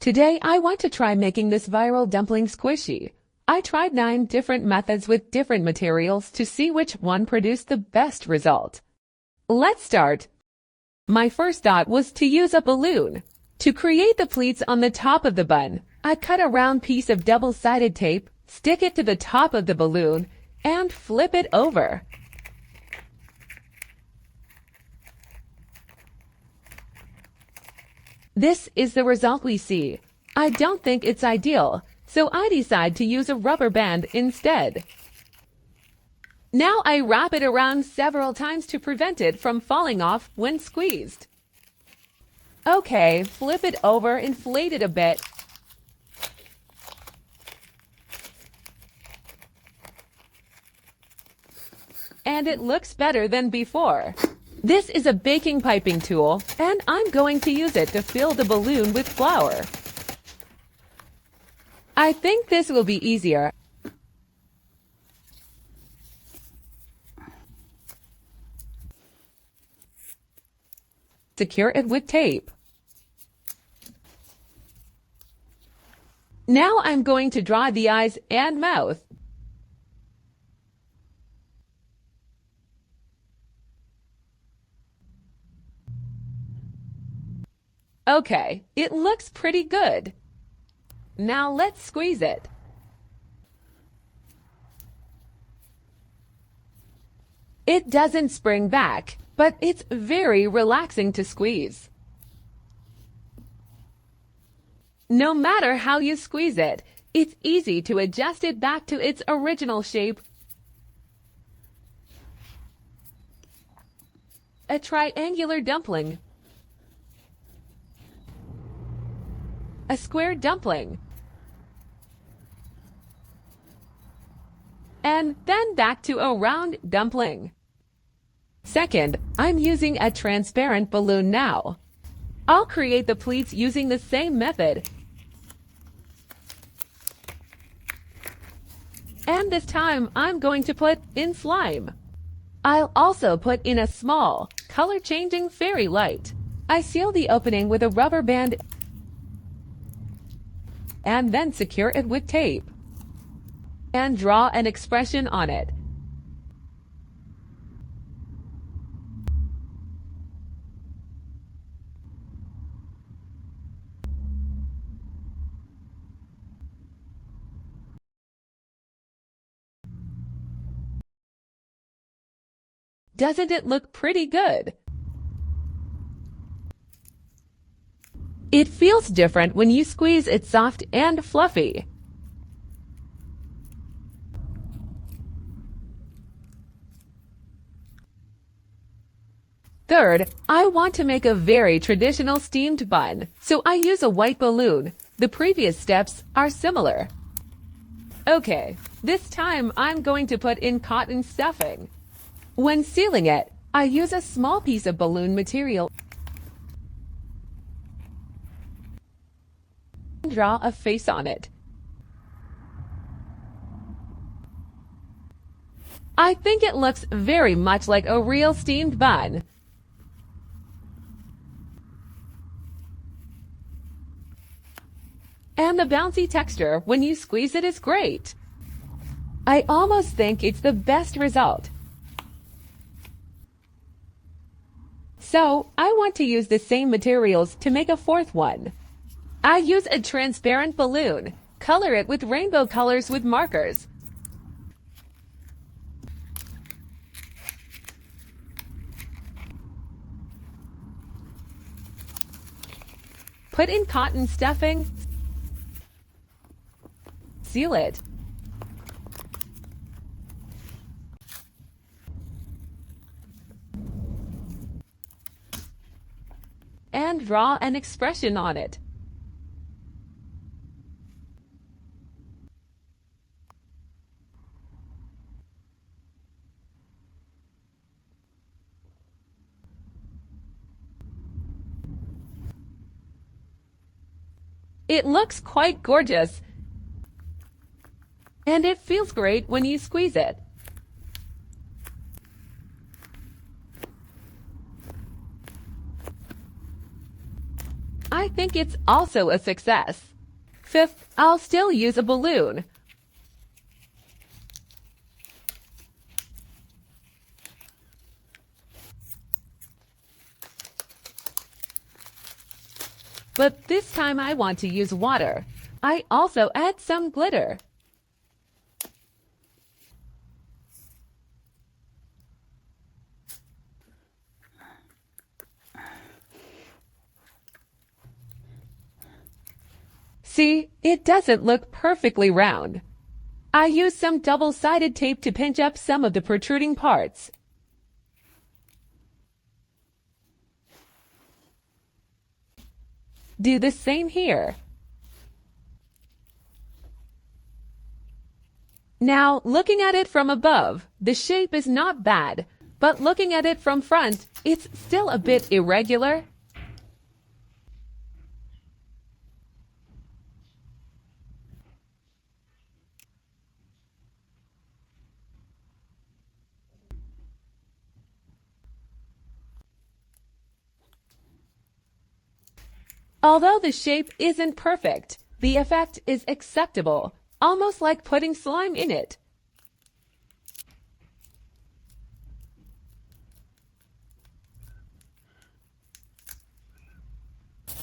Today I want to try making this viral dumpling squishy. I tried 9 different methods with different materials to see which one produced the best result. Let's start. My first thought was to use a balloon. To create the pleats on the top of the bun, I cut a round piece of double-sided tape, stick it to the top of the balloon, and flip it over. This is the result we see. I don't think it's ideal, so I decide to use a rubber band instead. Now I wrap it around several times to prevent it from falling off when squeezed. Okay, flip it over, inflate it a bit. And it looks better than before. This is a baking piping tool, and I'm going to use it to fill the balloon with flour. I think this will be easier. Secure it with tape. Now I'm going to draw the eyes and mouth. Okay, it looks pretty good. Now let's squeeze it. It doesn't spring back, but it's very relaxing to squeeze. No matter how you squeeze it, it's easy to adjust it back to its original shape. A triangular dumpling. A square dumpling. And then back to a round dumpling. Second, I'm using a transparent balloon now. I'll create the pleats using the same method. And this time, I'm going to put in slime. I'll also put in a small, color-changing fairy light. I seal the opening with a rubber band and then secure it with tape. And draw an expression on it. Doesn't it look pretty good? It feels different when you squeeze it soft and fluffy. Third, I want to make a very traditional steamed bun, so I use a white balloon. The previous steps are similar. Okay, this time I'm going to put in cotton stuffing. When sealing it, I use a small piece of balloon material and draw a face on it. I think it looks very much like a real steamed bun. And the bouncy texture when you squeeze it is great. I almost think it's the best result. So, I want to use the same materials to make a fourth one. I use a transparent balloon. Color it with rainbow colors with markers. Put in cotton stuffing. Seal it. And draw an expression on it. It looks quite gorgeous, and it feels great when you squeeze it. I think it's also a success. Fifth, I'll still use a balloon. But this time I want to use water. I also add some glitter. See, it doesn't look perfectly round. I use some double-sided tape to pinch up some of the protruding parts. Do the same here. Now, looking at it from above, the shape is not bad, but looking at it from front, it's still a bit irregular. Although the shape isn't perfect, the effect is acceptable, almost like putting slime in it.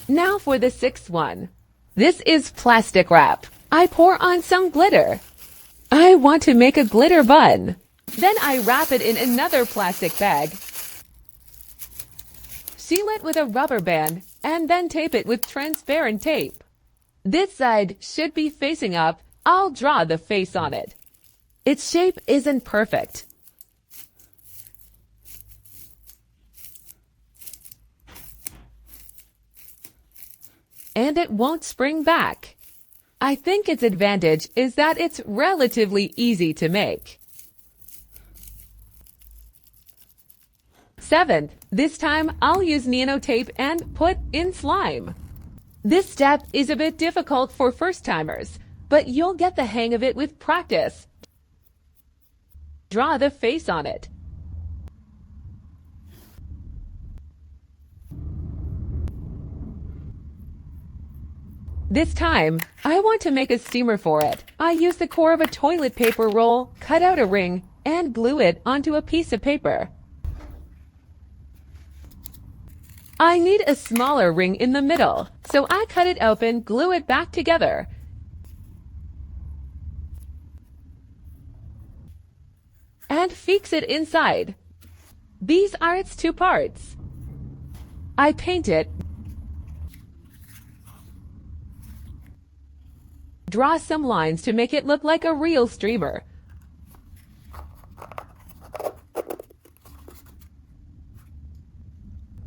Now for the sixth one. This is plastic wrap. I pour on some glitter. I want to make a glitter bun. Then I wrap it in another plastic bag. Seal it with a rubber band and then tape it with transparent tape. This side should be facing up. I'll draw the face on it. Its shape isn't perfect. And it won't spring back. I think its advantage is that it's relatively easy to make. Seventh, this time I'll use nano tape and put in slime. This step is a bit difficult for first-timers, but you'll get the hang of it with practice. Draw the face on it. This time, I want to make a steamer for it. I use the core of a toilet paper roll, cut out a ring, and glue it onto a piece of paper. I need a smaller ring in the middle, so I cut it open, glue it back together, and fix it inside. These are its two parts. I paint it, draw some lines to make it look like a real streamer.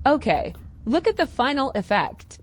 Okay, look at the final effect.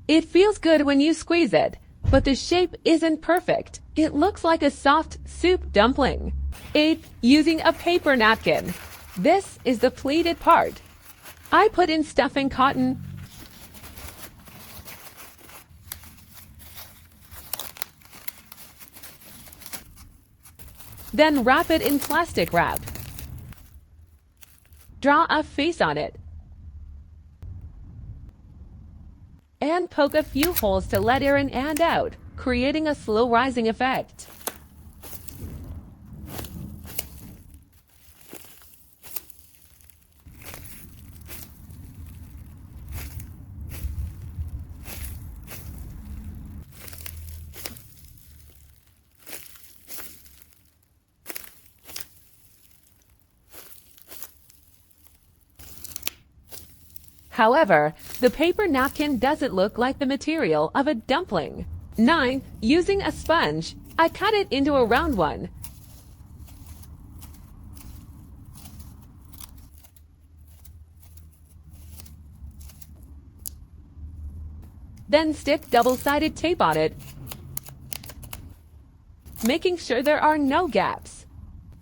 It feels good when you squeeze it, but the shape isn't perfect. It looks like a soft soup dumpling. 8. Using a paper napkin. This is the pleated part. I put in stuffing cotton, then wrap it in plastic wrap. Draw a face on it, and poke a few holes to let air in and out, creating a slow rising effect. However, the paper napkin doesn't look like the material of a dumpling. 9. Using a sponge. I cut it into a round one. Then stick double-sided tape on it, making sure there are no gaps.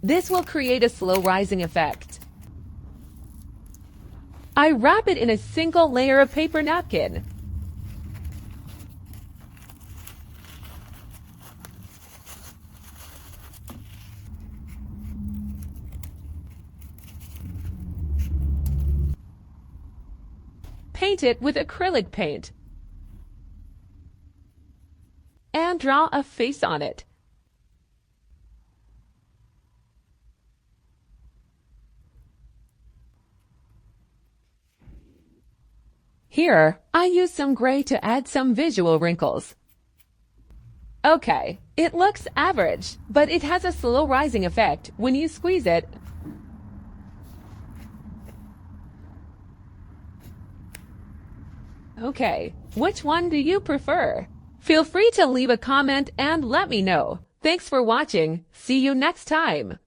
This will create a slow rising effect. I wrap it in a single layer of paper napkin. Paint it with acrylic paint and draw a face on it. Here, I use some gray to add some visual wrinkles. Okay, it looks average, but it has a slow rising effect when you squeeze it. Okay, which one do you prefer? Feel free to leave a comment and let me know. Thanks for watching. See you next time.